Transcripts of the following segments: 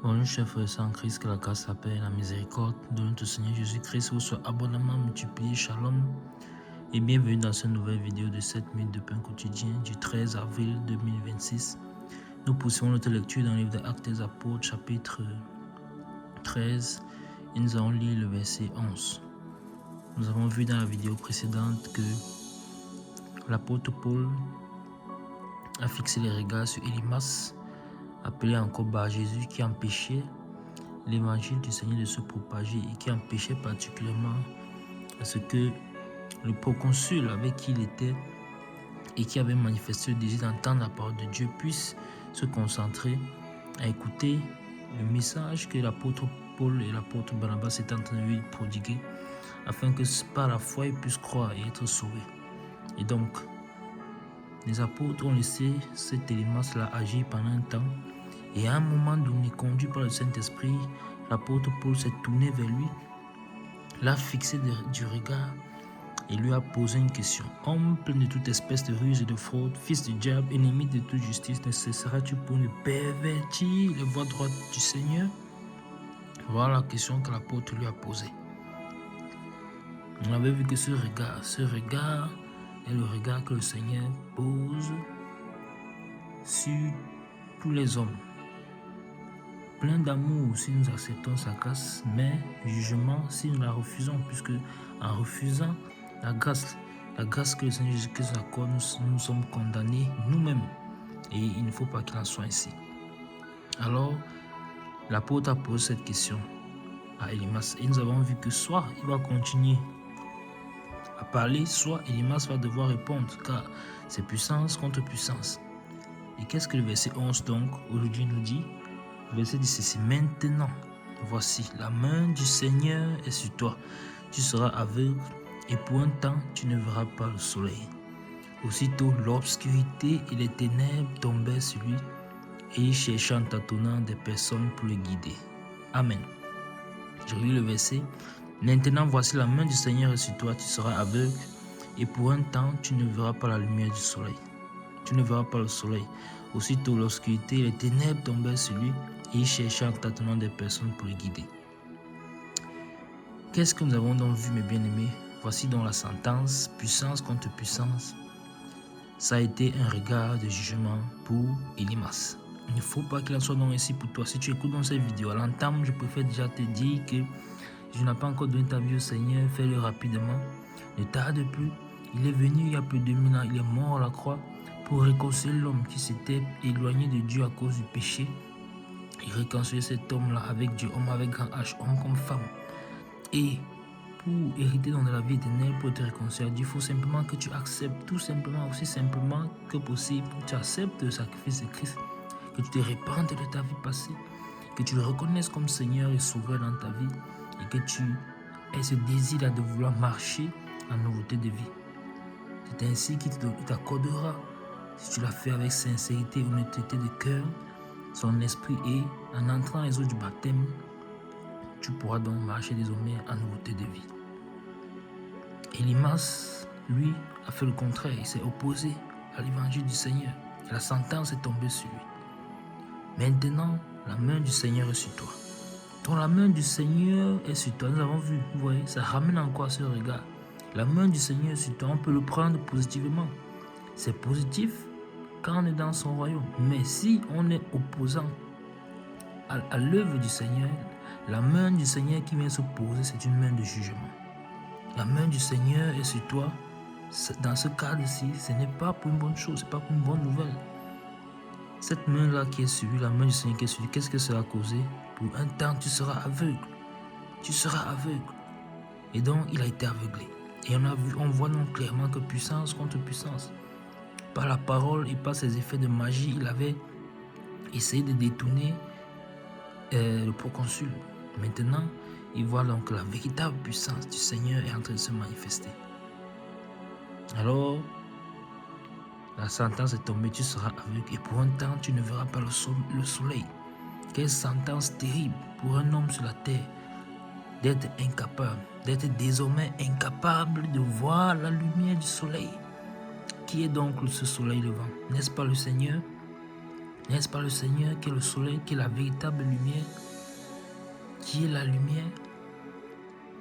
Bonjour chers frères et sœurs en Christ, que la grâce, la paix et la miséricorde de notre Seigneur Jésus-Christ vous soit abondamment multiplié. Shalom et bienvenue dans cette nouvelle vidéo de 7 minutes de pain quotidien du 13 avril 2026. Nous poursuivons notre lecture dans le livre des Actes des Apôtres, chapitre 13, et nous allons lire le verset 11. Nous avons vu dans la vidéo précédente que l'apôtre Paul a fixé les regards sur Élymas, appelé encore Bar-Jésus, qui empêchait l'évangile du Seigneur de se propager et qui empêchait particulièrement à ce que le proconsul avec qui il était et qui avait manifesté le désir d'entendre la parole de Dieu puisse se concentrer à écouter le message que l'apôtre Paul et l'apôtre Barnabas étaient en train de lui prodiguer afin que par la foi il puisse croire et être sauvé. Et donc, les apôtres ont laissé cet Élymas-là agir pendant un temps. Et à un moment donné, conduit par le Saint-Esprit, l'apôtre Paul s'est tourné vers lui, l'a fixé du regard et lui a posé une question. Homme plein de toute espèce de ruse et de fraude, fils du diable, ennemi de toute justice, ne cesseras-tu pour ne pervertir les voies droites du Seigneur? Voilà la question que l'apôtre lui a posée. On avait vu que ce regard est le regard que le Seigneur pose sur tous les hommes. Plein d'amour si nous acceptons sa grâce, mais jugement si nous la refusons, puisque en refusant la grâce que le Seigneur Jésus-Christ nous accorde, nous sommes condamnés nous-mêmes. Et il ne faut pas qu'il en soit ainsi. Alors, l'apôtre a posé cette question à Élymas. Et nous avons vu que soit il va continuer à parler, soit Élymas va devoir répondre, car c'est puissance contre puissance. Et qu'est-ce que le verset 11 donc aujourd'hui nous dit? Le verset dit ceci: maintenant, voici, la main du Seigneur est sur toi. Tu seras aveugle et pour un temps, tu ne verras pas le soleil. Aussitôt, l'obscurité et les ténèbres tombaient sur lui et il chercha en tâtonnant des personnes pour le guider. Amen. Je relis le verset. Maintenant, voici, la main du Seigneur est sur toi. Tu seras aveugle et pour un temps, tu ne verras pas la lumière du soleil. Tu ne verras pas le soleil. Aussitôt, l'obscurité et les ténèbres tombèrent sur lui et il chercha en tâtonnant des personnes pour le guider. Qu'est-ce que nous avons donc vu, mes bien-aimés? Voici donc la sentence, puissance contre puissance. Ça a été un regard de jugement pour Élymas. Il ne faut pas qu'il en soit donc ainsi pour toi. Si tu écoutes dans cette vidéo, à l'entame, je préfère déjà te dire que je n'ai pas encore donné ta vie au Seigneur, fais-le rapidement. Ne tarde plus. Il est venu il y a plus de 2000 ans, il est mort à la croix pour réconcilier l'homme qui s'était éloigné de Dieu à cause du péché. Il réconciliait cet homme-là avec Dieu, homme avec grand H, homme comme femme. Et pour hériter dans la vie éternelle, pour te réconcilier, il faut simplement que tu acceptes, tout simplement, aussi simplement que possible, tu acceptes le sacrifice de Christ, que tu te répandes de ta vie passée, que tu le reconnaisses comme Seigneur et Sauveur dans ta vie, et que tu aies ce désir-là de vouloir marcher en nouveauté de vie. C'est ainsi qu'il t'accordera, si tu l'as fait avec sincérité et honnêteté de cœur, son esprit, et en entrant dans les eaux du baptême, tu pourras donc marcher désormais en nouveauté de vie. Élymas, lui, a fait le contraire. Il s'est opposé à l'évangile du Seigneur. Et la sentence est tombée sur lui. Maintenant, la main du Seigneur est sur toi. Donc la main du Seigneur est sur toi. Nous avons vu, vous voyez, ça ramène encore ce regard. La main du Seigneur est sur toi. On peut le prendre positivement. C'est positif quand on est dans son royaume. Mais si on est opposant à l'œuvre du Seigneur, la main du Seigneur qui vient se poser, c'est une main de jugement. La main du Seigneur est sur toi. Dans ce cadre-ci, ce n'est pas pour une bonne chose, ce n'est pas pour une bonne nouvelle. Cette main-là qui est sur lui, la main du Seigneur qui est sur lui, qu'est-ce que ça va causer? Pour un temps, tu seras aveugle. Tu seras aveugle. Et donc, il a été aveuglé. Et on voit donc clairement que puissance contre puissance. Par la parole et par ses effets de magie, il avait essayé de détourner le proconsul. Maintenant, il voit donc que la véritable puissance du Seigneur est en train de se manifester. Alors, la sentence est tombée, tu seras aveugle et pour un temps, tu ne verras pas le soleil. Quelle sentence terrible pour un homme sur la terre d'être incapable, d'être désormais incapable de voir la lumière du soleil. Qui est donc ce soleil levant? N'est-ce pas le Seigneur? N'est-ce pas le Seigneur qui est le soleil, qui est la véritable lumière, qui est la lumière?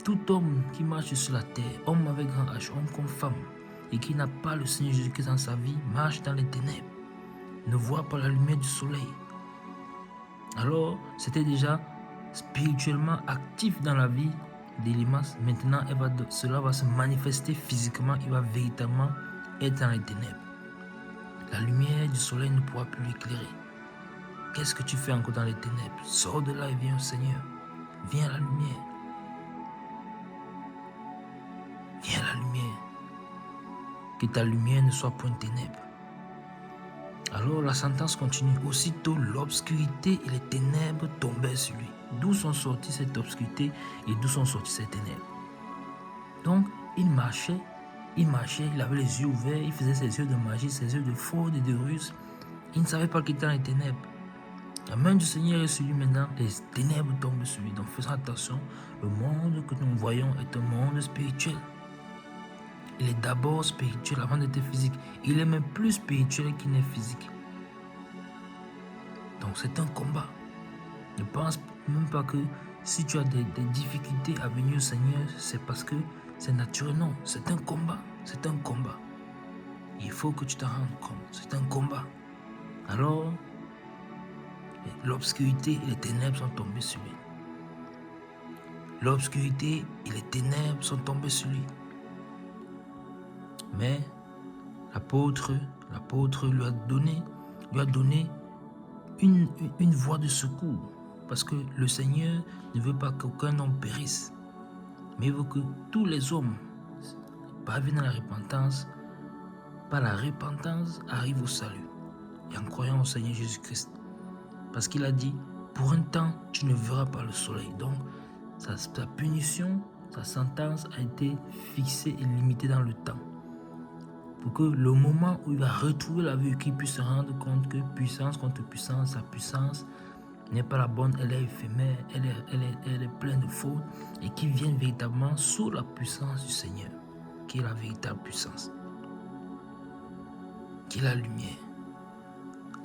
Tout homme qui marche sur la terre, homme avec grand H, homme comme femme, et qui n'a pas le Seigneur Jésus-Christ dans sa vie, marche dans les ténèbres, ne voit pas la lumière du soleil. Alors, c'était déjà spirituellement actif dans la vie d'Élimas. Maintenant, cela va se manifester physiquement, il va véritablement être dans les ténèbres. La lumière du soleil ne pourra plus l'éclairer. Qu'est-ce que tu fais encore dans les ténèbres? Sors de là et viens au Seigneur. Viens à la lumière. Viens à la lumière. Que ta lumière ne soit point ténèbres. Alors la sentence continue. Aussitôt l'obscurité et les ténèbres tombaient sur lui. D'où sont sorties cette obscurité et d'où sont sorties ces ténèbres? Donc il marchait, il avait les yeux ouverts, il faisait ses yeux de magie, ses yeux de fraude et de ruse. Il ne savait pas qu'il était dans les ténèbres. La main du Seigneur est sur lui maintenant, les ténèbres tombent sur lui. Donc faisons attention, le monde que nous voyons est un monde spirituel. Il est d'abord spirituel avant d'être physique. Il est même plus spirituel qu'il n'est physique. Donc c'est un combat. Ne pense même pas que si tu as des difficultés à venir au Seigneur, c'est parce que c'est naturel. Non, c'est un combat. C'est un combat. Il faut que tu te rendes compte. C'est un combat. Alors, l'obscurité et les ténèbres sont tombées sur lui. L'obscurité et les ténèbres sont tombées sur lui. Mais l'apôtre lui a donné une voie de secours. Parce que le Seigneur ne veut pas qu'aucun homme périsse. Mais il veut que tous les hommes parviennent à la repentance. Par la repentance arrivent au salut. Et en croyant au Seigneur Jésus-Christ. Parce qu'il a dit, pour un temps, tu ne verras pas le soleil. Donc, sa punition, sa sentence a été fixée et limitée dans le temps. Pour que le moment où il va retrouver la vie, qu'il puisse se rendre compte que puissance contre puissance, sa puissance n'est pas la bonne, elle est éphémère, elle est pleine de fautes, et qu'il vienne véritablement sous la puissance du Seigneur, qui est la véritable puissance, qui est la lumière.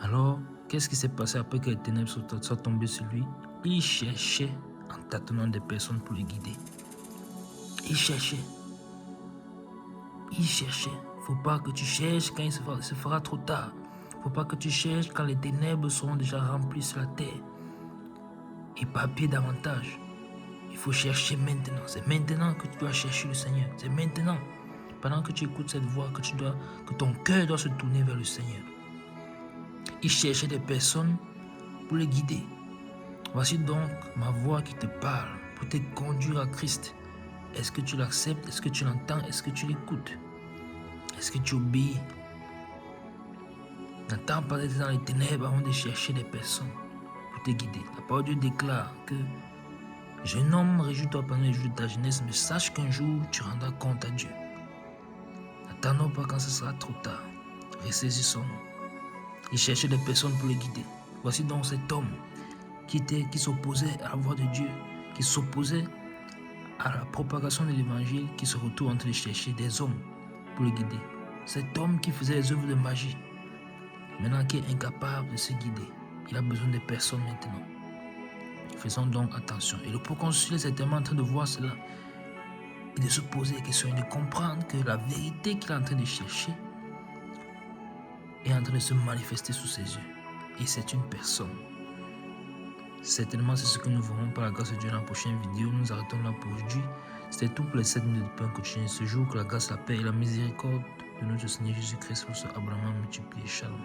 Alors, qu'est-ce qui s'est passé après que les ténèbres soient tombées sur lui? Il cherchait en tâtonnant des personnes pour les guider. Il cherchait. Faut pas que tu cherches quand il se fera trop tard. Faut pas que tu cherches quand les ténèbres seront déjà remplies sur la terre. Et papier davantage. Il faut chercher maintenant. C'est maintenant que tu dois chercher le Seigneur. C'est maintenant. Pendant que tu écoutes cette voix, que ton cœur doit se tourner vers le Seigneur. Il cherchait des personnes pour les guider. Voici donc ma voix qui te parle pour te conduire à Christ. Est-ce que tu l'acceptes? Est-ce que tu l'entends? Est-ce que tu l'écoutes? Est-ce que tu obéis? N'attends pas d'être dans les ténèbres avant de chercher des personnes pour te guider. La parole de Dieu déclare que jeune homme, réjouis-toi pendant les jours de ta jeunesse, mais sache qu'un jour tu rendras compte à Dieu. N'attendons pas quand ce sera trop tard. Ressaisissons-nous. Il cherchait des personnes pour les guider. Voici donc cet homme qui s'opposait à la voix de Dieu, qui s'opposait à la propagation de l'évangile, qui se retrouve en train de chercher des hommes pour le guider. Cet homme qui faisait les œuvres de magie, maintenant qui est incapable de se guider, il a besoin de personnes maintenant. Faisons donc attention. Et le proconsul est certainement en train de voir cela et de se poser des questions et de comprendre que la vérité qu'il est en train de chercher est en train de se manifester sous ses yeux. Et c'est une personne. Certainement, c'est ce que nous verrons par la grâce de Dieu dans la prochaine vidéo. Nous arrêtons là pour aujourd'hui. C'était tout pour les 7 minutes de pain quotidien ce jour. Que la grâce, la paix et la miséricorde de notre Seigneur Jésus-Christ vous soient abondamment multipliés. Shalom.